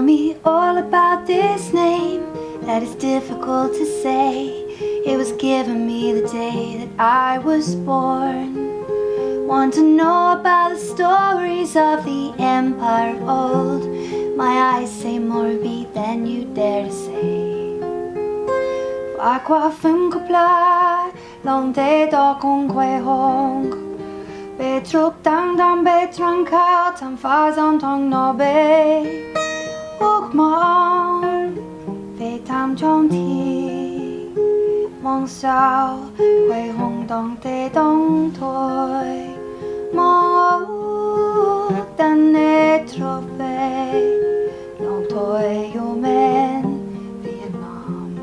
me all about this name that is difficult to say. It was given me the day that I was born. Want to know about the stories of the empire of old. My eyes say more beat than you dare to say. Và qua phim cúp lá, lòng thế đó cũng quay hông. Bê trúc tăng đam bê trăng khao, thăm phá dòng thong nó bê. Ước mong về thăm trong thi. Mong sao quay hông đồng thế đông thôi. Mong ước tan nê trở về. Lòng thôi yêu mến Việt Nam.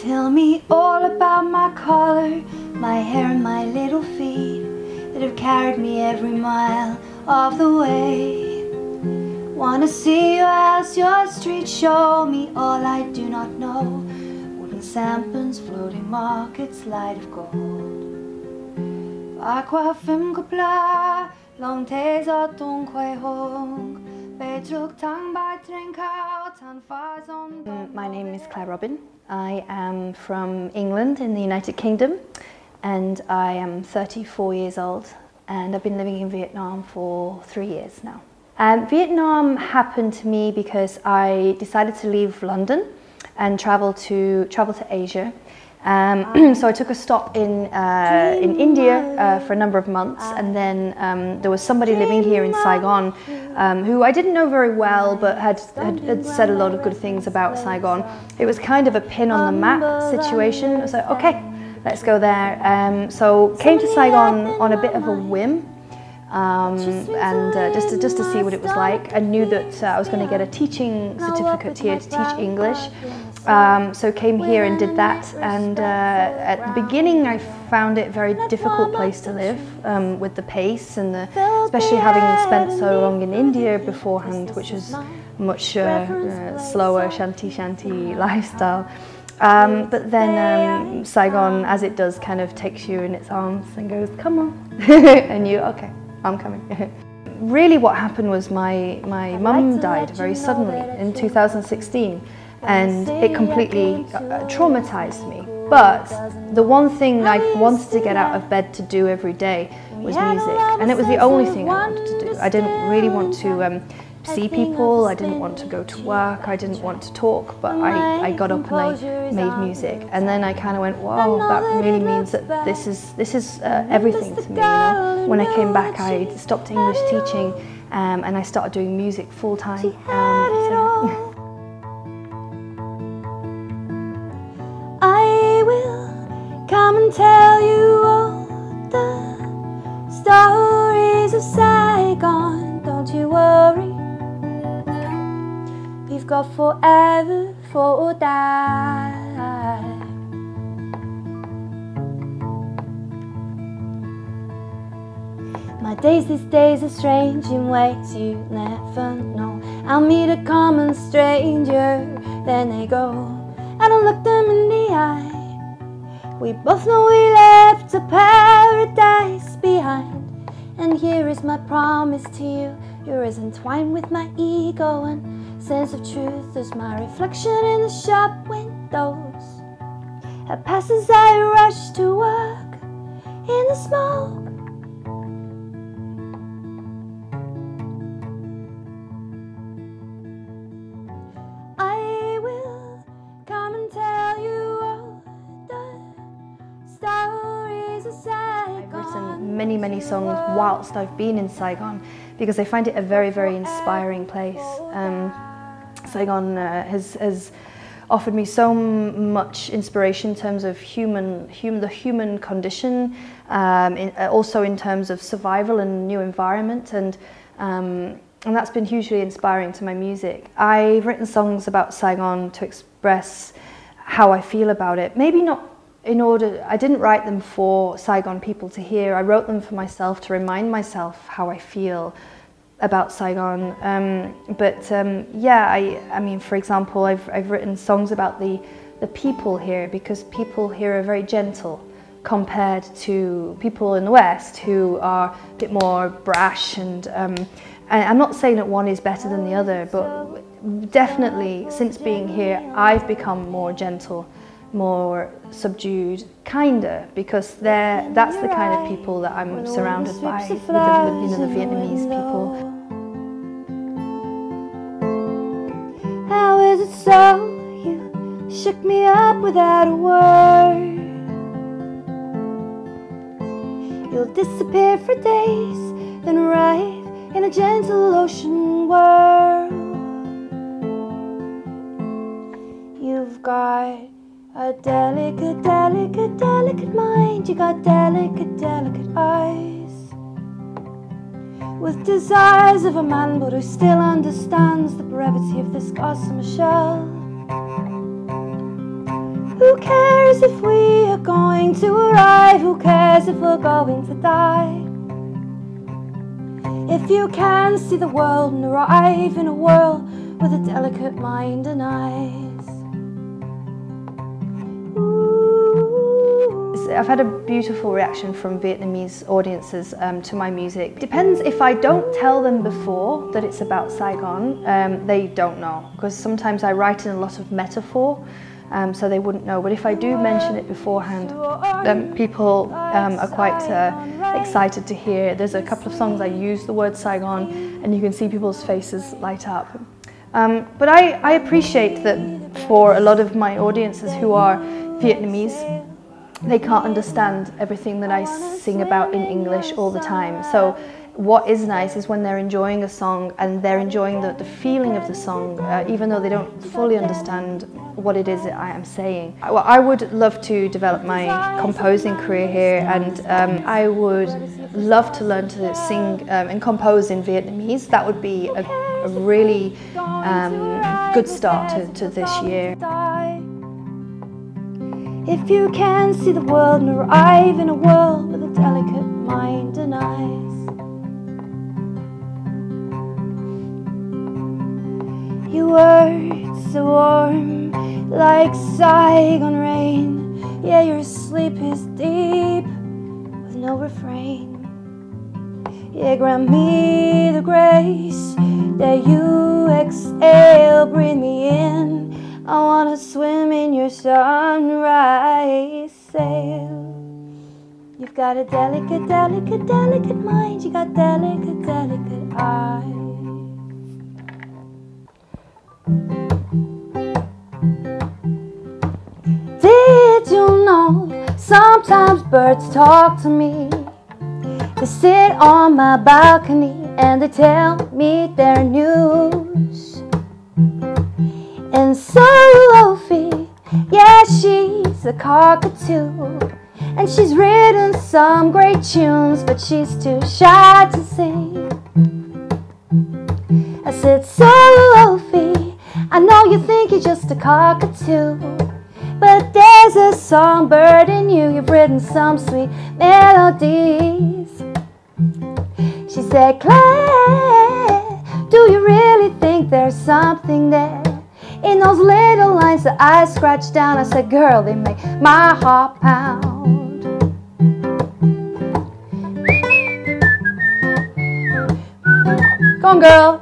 Tell me all about my color, my hair and my little feet that have carried me every mile of the way. Wanna see you as your street, show me all I do not know. Wooden sampans, floating markets, light of gold. Và qua phim cúp lá, lòng thế gió tung quay hông. Về trước tháng ba trên cao, than phá dòng. My name is Claire Robbin. I am from England in the United Kingdom, and I am 34 years old, and I've been living in Vietnam for 3 years now. Vietnam happened to me because I decided to leave London and travel to Asia. So I took a stop in India for a number of months, and then there was somebody living here in Saigon who I didn't know very well, but had said a lot of good things about Saigon. It was kind of a pin on the map situation. I was like, okay, let's go there. So came to Saigon on a bit of a whim. Just to see what it was like. I knew that I was going to get a teaching certificate here to teach English, so came here and did that. And at the beginning, I found it a very difficult place to live with the pace and especially having spent so long in India beforehand, which was much slower shanty lifestyle. But then Saigon, as it does, kind of takes you in its arms and goes, "Come on," and you, okay. I'm coming. Really what happened was my mum died very suddenly in 2016, and it completely traumatized me. But the one thing I wanted to get out of bed to do every day was music, and it was the only thing I wanted to do. I didn't really want to see people, I didn't want to go to work, I didn't want to talk, but I got up and I made music. And then I kind of went, wow, that really means that this is everything to me, you know. When I came back, I stopped English teaching and I started doing music full time. I will come and tell you all the stories of Saigon, don't you worry. We've got forever for that. My days these days are strange in ways you never know. I'll meet a common stranger, then they go. I don't look them in the eye. We both know we left a paradise behind. And here is my promise to you. You're as entwined with my ego and sense of truth as my reflection in the shop windows. I pass as I rush to work in the smoke. I will come and tell you all the stories of Saigon. I've written many songs whilst I've been in Saigon because I find it a very inspiring place. Saigon has offered me so much inspiration in terms of the human condition, also in terms of survival and new environment, and that's been hugely inspiring to my music. I've written songs about Saigon to express how I feel about it. Maybe not in order, I didn't write them for Saigon people to hear. I wrote them for myself to remind myself how I feel about Saigon. Yeah, I mean, for example, I've written songs about the the people here, because people here are very gentle compared to people in the West who are a bit more brash, and I'm not saying that one is better than the other, but definitely since being here I've become more gentle, more subdued, kinder, because that's the kind of people that I'm surrounded by, with the Vietnamese people. How is it so you shook me up without a word? You'll disappear for days, then arrive in a gentle ocean world. You've got a delicate, delicate, delicate mind. You got delicate, delicate eyes, with desires of a man, but who still understands the brevity of this gossamer shell. Who cares if we are going to arrive? Who cares if we're going to die? If you can see the world and arrive in a world with a delicate mind and eyes. I've had a beautiful reaction from Vietnamese audiences to my music. Depends, if I don't tell them before that it's about Saigon, they don't know, because sometimes I write in a lot of metaphor, so they wouldn't know. But if I do mention it beforehand, people are quite excited to hear. There's a couple of songs I use the word Saigon, and you can see people's faces light up. But I appreciate that for a lot of my audiences who are Vietnamese, they can't understand everything that I sing about in English all the time. So what is nice is when they're enjoying a song and they're enjoying the feeling of the song, even though they don't fully understand what it is that I am saying. Well, I would love to develop my composing career here, and I would love to learn to sing and compose in Vietnamese. That would be a really good start to this year. If you can see the world and arrive in a world with a delicate mind and eyes. Your words so warm, like Saigon rain. Yeah, your sleep is deep, with no refrain. Yeah, grant me the grace that you exhale, breathe me in. I wanna swim in your sunrise sail. You've got a delicate, delicate, delicate mind. You got delicate, delicate eyes. Did you know sometimes birds talk to me? They sit on my balcony and they tell me their news. And Sophie, yeah, she's a cockatoo, and she's written some great tunes, but she's too shy to sing. I said, Sophie, I know you think you're just a cockatoo, but there's a songbird in you. You've written some sweet melodies. She said, Claire, do you really think there's something there in those little lines that I scratched down? I said, girl, they make my heart pound. Go on, girl.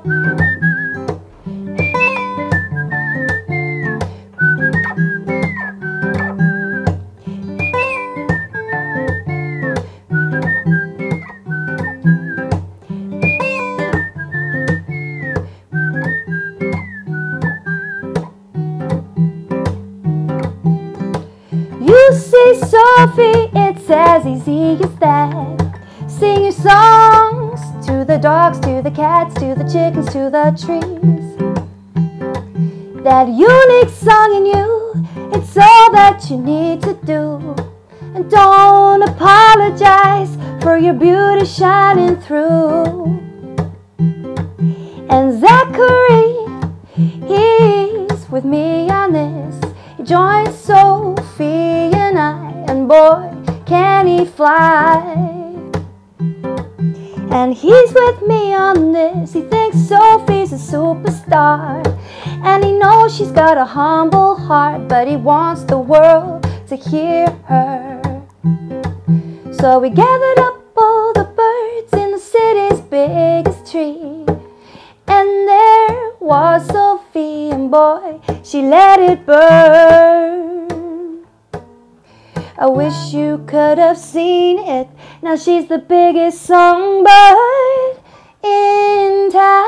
You see, Sophie, it's as easy as that. Sing your songs to the dogs, to the cats, to the chickens, to the trees. That unique song in you, it's all that you need to do. And don't apologize for your beauty shining through. And Zachary, he's with me on this. He joined Sophie and I, and boy, can he fly. And he's with me on this. He thinks Sophie's a superstar, And he knows she's got a humble heart, but he wants the world to hear her. So we gathered up all the birds in the city's biggest tree, and there was Sophie, and boy, she let it burn. I wish you could have seen it. Now she's the biggest songbird in town.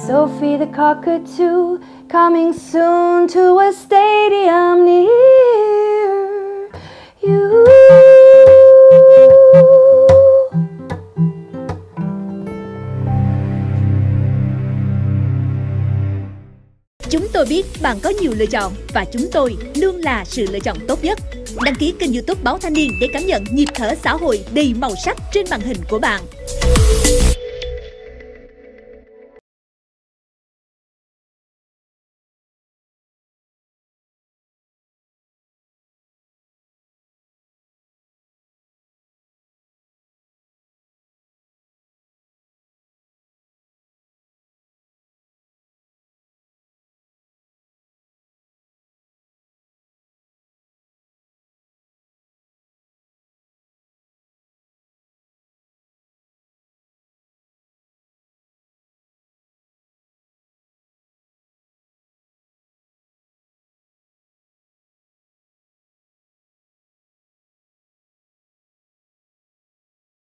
Sophie the cockatoo, coming soon to a stadium near you. Chúng tôi biết bạn có nhiều lựa chọn và chúng tôi luôn là sự lựa chọn tốt nhất. Đăng ký kênh YouTube Báo Thanh Niên để cảm nhận nhịp thở xã hội đầy màu sắc trên màn hình của bạn.